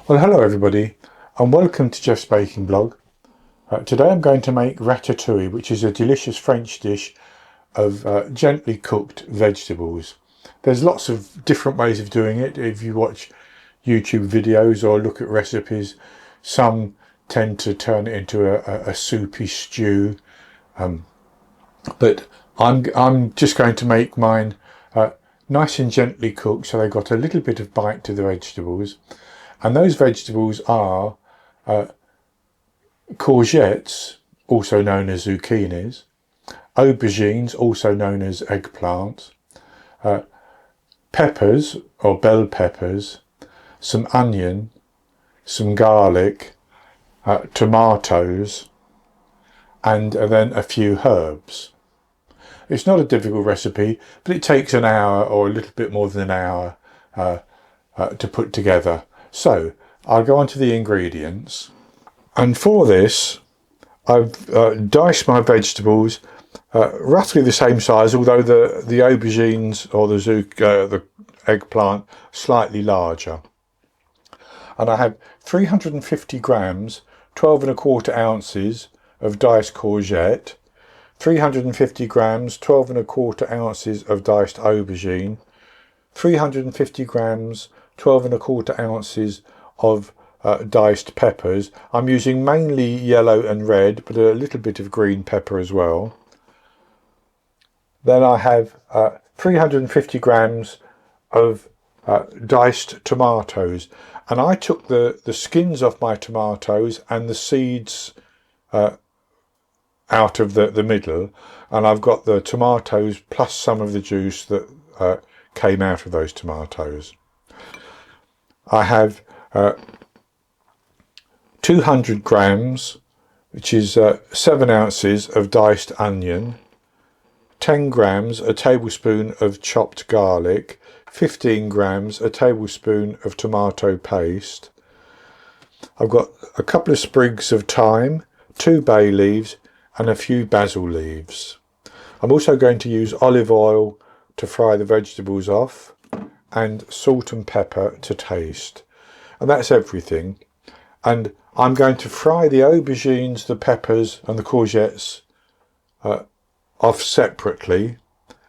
Well, hello everybody and welcome to Jeff's Baking Blog. Today I'm going to make ratatouille, which is a delicious French dish of gently cooked vegetables. There's lots of different ways of doing it. If you watch YouTube videos or look at recipes, some tend to turn it into a soupy stew, but I'm just going to make mine nice and gently cooked, so they've got a little bit of bite to the vegetables. And those vegetables are courgettes, also known as zucchinis, aubergines, also known as eggplants, peppers or bell peppers, some onion, some garlic, tomatoes, and then a few herbs. It's not a difficult recipe, but it takes an hour or a little bit more than an hour to put together. So I'll go on to the ingredients, and for this I've diced my vegetables roughly the same size, although the aubergines or the eggplant slightly larger. And I have 350 grams, 12 1/4 ounces of diced courgette, 350 grams, 12 1/4 ounces of diced aubergine, 350 grams, 12 1/4 ounces of diced peppers. I'm using mainly yellow and red, but a little bit of green pepper as well. Then I have 350 grams of diced tomatoes, and I took the skins off my tomatoes and the seeds out of the middle, and I've got the tomatoes plus some of the juice that came out of those tomatoes. I have 200 grams, which is 7 ounces of diced onion, 10 grams, a tablespoon of chopped garlic, 15 grams, a tablespoon of tomato paste. I've got a couple of sprigs of thyme, 2 bay leaves, and a few basil leaves. I'm also going to use olive oil to fry the vegetables off, and salt and pepper to taste. And that's everything. And I'm going to fry the aubergines, the peppers and the courgettes off separately,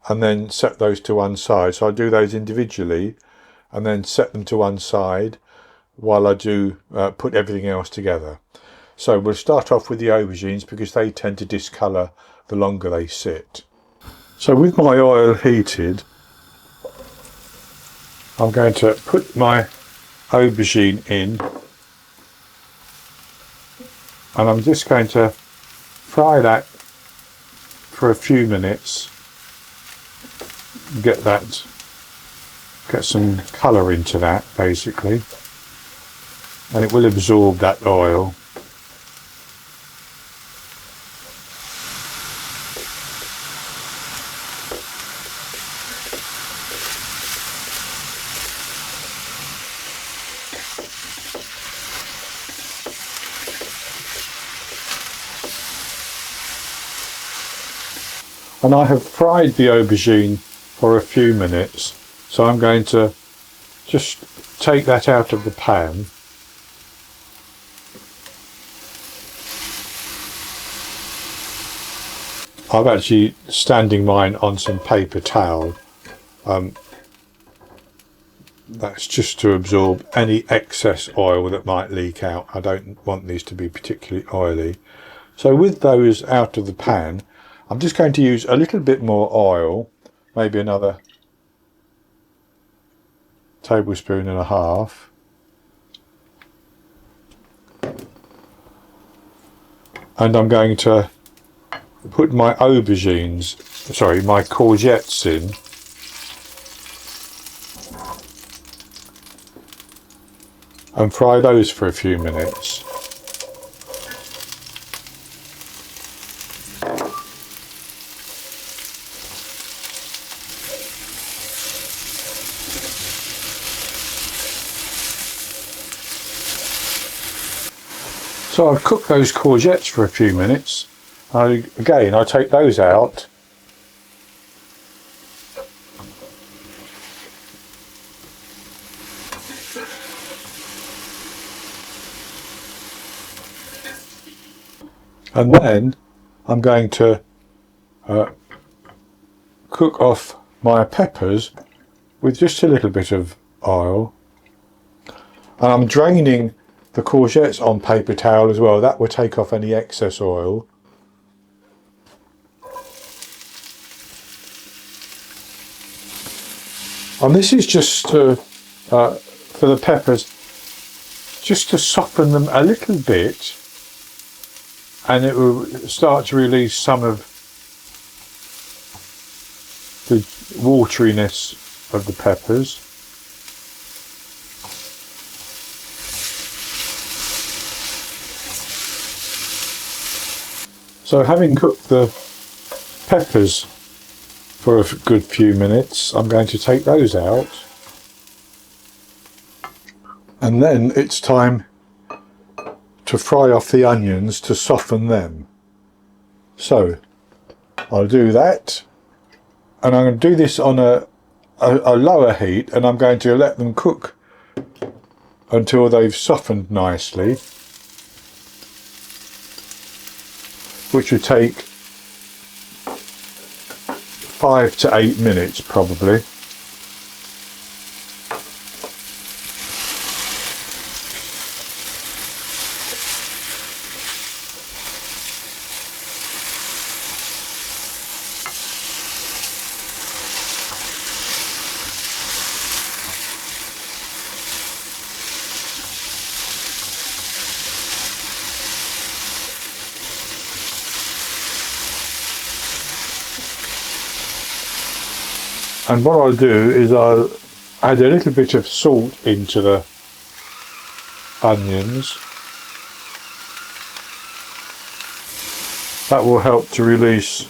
and then set those to one side. So I do those individually and then set them to one side while I do put everything else together. So we'll start off with the aubergines because they tend to discolour the longer they sit. So with my oil heated, I'm going to put my aubergine in, and I'm just going to fry that for a few minutes, get some colour into that basically, and it will absorb that oil. And I have fried the aubergine for a few minutes, so I'm going to just take that out of the pan. I'm actually standing mine on some paper towel. That's just to absorb any excess oil that might leak out. I don't want these to be particularly oily. So with those out of the pan, I'm just going to use a little bit more oil, maybe another tablespoon and a half. And I'm going to put my my courgettes in. And fry those for a few minutes. So I've cooked those courgettes for a few minutes. Again, I take those out And then I'm going to cook off my peppers with just a little bit of oil. And I'm draining the courgettes on paper towel as well. That will take off any excess oil. And this is just to, for the peppers, just to soften them a little bit, and it will start to release some of the wateriness of the peppers. So having cooked the peppers for a good few minutes, I'm going to take those out. And then it's time to fry off the onions to soften them. So I'll do that, and I'm going to do this on a lower heat, and I'm going to let them cook until they've softened nicely, which will take 5 to 8 minutes probably. And what I'll do is I'll add a little bit of salt into the onions. That will help to release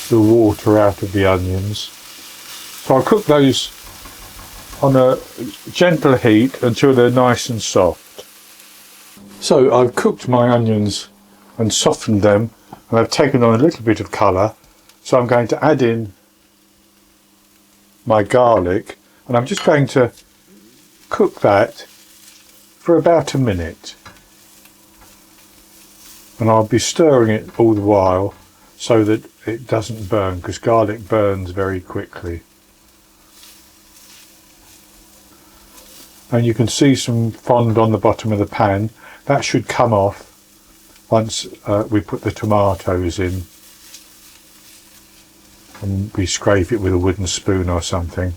the water out of the onions. So I'll cook those on a gentle heat until they're nice and soft. So I've cooked my onions and softened them, and I've taken on a little bit of colour. So I'm going to add in my garlic, and I'm just going to cook that for about a minute. And I'll be stirring it all the while so that it doesn't burn, because garlic burns very quickly. And you can see some fond on the bottom of the pan. That should come off once we put the tomatoes in, and we scrape it with a wooden spoon or something.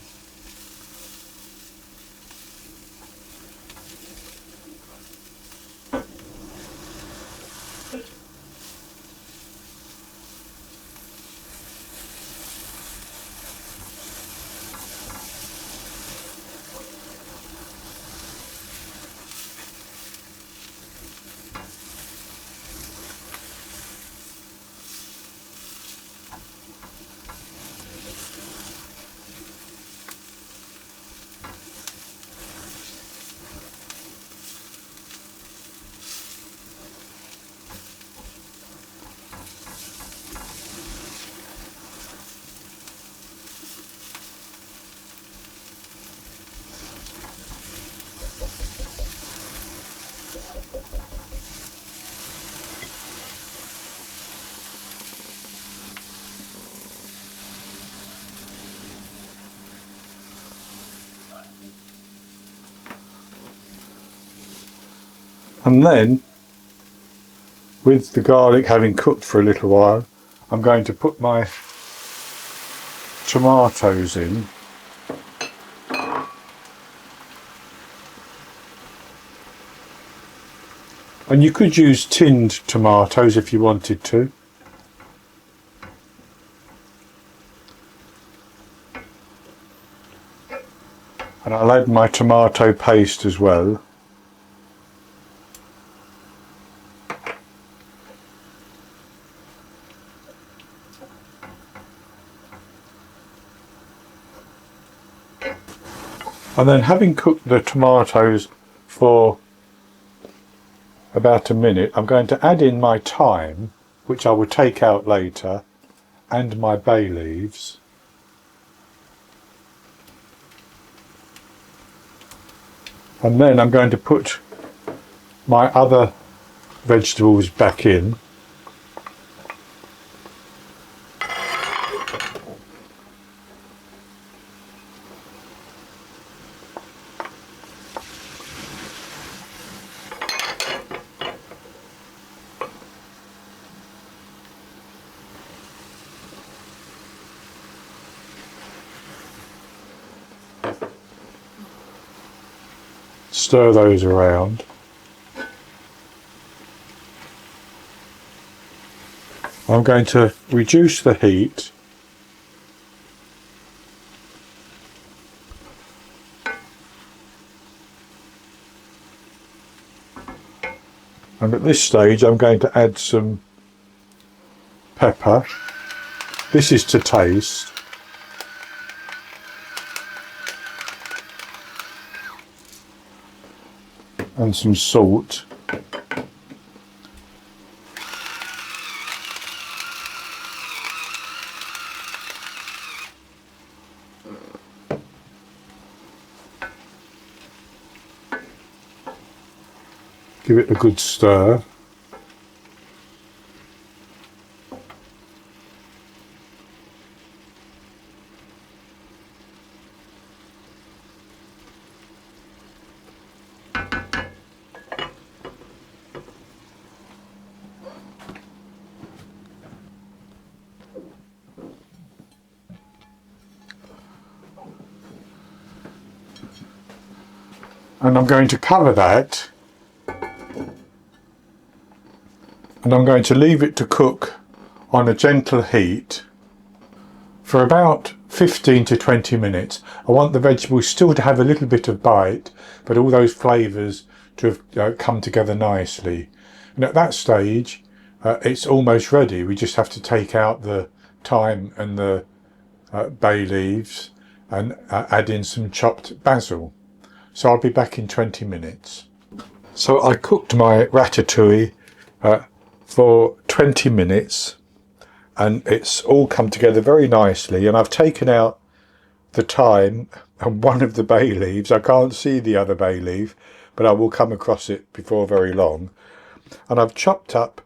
And then, with the garlic having cooked for a little while, I'm going to put my tomatoes in. And you could use tinned tomatoes if you wanted to. And I'll add my tomato paste as well. And then, having cooked the tomatoes for about a minute, I'm going to add in my thyme, which I will take out later, and my bay leaves. And then I'm going to put my other vegetables back in. Stir those around. I'm going to reduce the heat and at this stage I'm going to add some pepper. This is to taste. And some salt. Give it a good stir. And I'm going to cover that, and I'm going to leave it to cook on a gentle heat for about 15 to 20 minutes. I want the vegetables still to have a little bit of bite, but all those flavours to have come together nicely. And at that stage, it's almost ready. We just have to take out the thyme and the bay leaves and add in some chopped basil. So I'll be back in 20 minutes. So I cooked my ratatouille for 20 minutes and it's all come together very nicely, and I've taken out the thyme and one of the bay leaves. I can't see the other bay leaf, but I will come across it before very long. And I've chopped up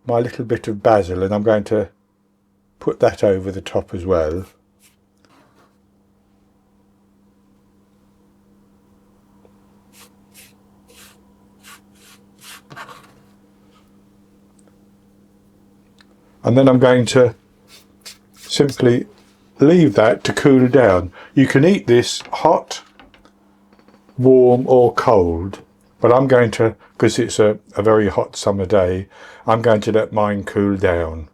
my little bit of basil and I'm going to put that over the top as well. And then I'm going to simply leave that to cool down. You can eat this hot, warm or cold, but I'm going to, because it's a very hot summer day, I'm going to let mine cool down.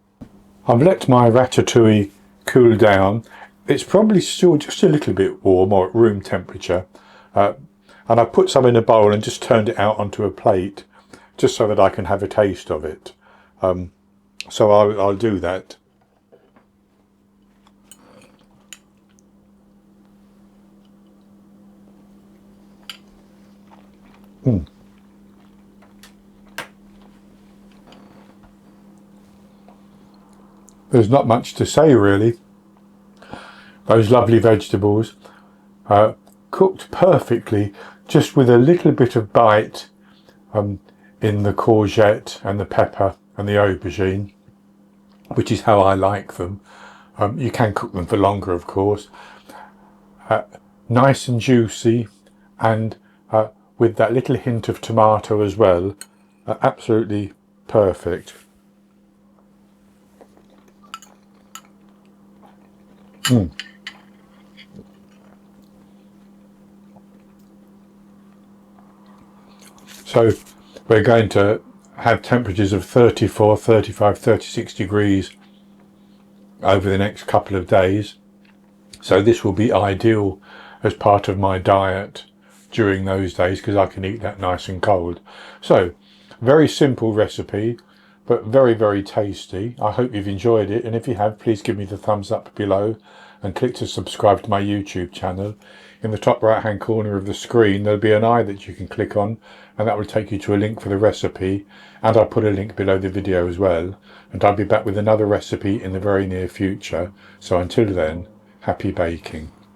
I've let my ratatouille cool down. It's probably still just a little bit warm or at room temperature. And I put some in a bowl and just turned it out onto a plate just so that I can have a taste of it. So I'll do that. There's not much to say really. Those lovely vegetables cooked perfectly, just with a little bit of bite in the courgette and the pepper and the aubergine, which is how I like them. You can cook them for longer, of course. Nice and juicy, and with that little hint of tomato as well. Absolutely perfect. So we're going to have temperatures of 34, 35, 36 degrees over the next couple of days. So this will be ideal as part of my diet during those days, because I can eat that nice and cold. So very simple recipe, but very, very tasty. I hope you've enjoyed it, and if you have, please give me the thumbs up below and click to subscribe to my YouTube channel. In the top right hand corner of the screen there'll be an eye that you can click on, and that will take you to a link for the recipe, and I'll put a link below the video as well. And I'll be back with another recipe in the very near future. So until then, happy baking.